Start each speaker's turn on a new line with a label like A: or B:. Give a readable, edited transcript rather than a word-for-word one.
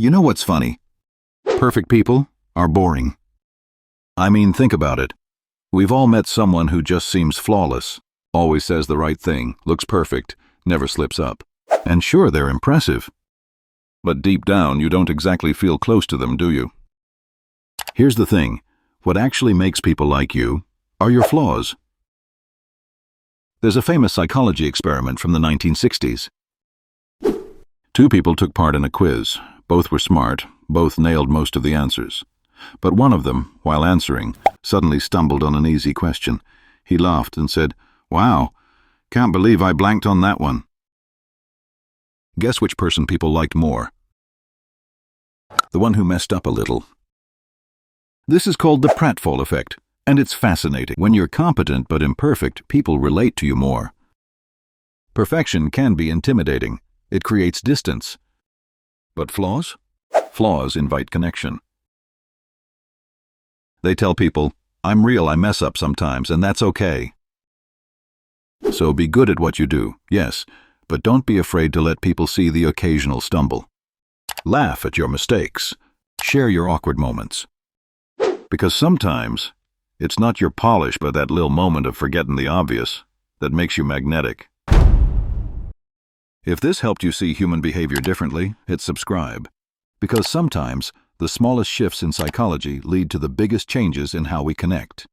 A: You know what's funny? Perfect people are boring. I mean, think about it. We've all met someone who just seems flawless, always says the right thing, looks perfect, never slips up. And sure, they're impressive. But deep down, you don't exactly feel close to them, do you? Here's the thing. What actually makes people like you are your flaws. There's a famous psychology experiment from the 1960s. Two people took part in a quiz. Both were smart, both nailed most of the answers. But one of them, while answering, suddenly stumbled on an easy question. He laughed and said, "Wow, can't believe I blanked on that one." Guess which person people liked more? The one who messed up a little. This is called the Pratfall Effect, and it's fascinating. When you're competent but imperfect, people relate to you more. Perfection can be intimidating. It creates distance. But flaws? Flaws invite connection. They tell people, "I'm real, I mess up sometimes, and that's okay." So be good at what you do, yes, but don't be afraid to let people see the occasional stumble. Laugh at your mistakes. Share your awkward moments. Because sometimes, it's not your polish but that little moment of forgetting the obvious that makes you magnetic. If this helped you see human behavior differently, hit subscribe. Because sometimes, the smallest shifts in psychology lead to the biggest changes in how we connect.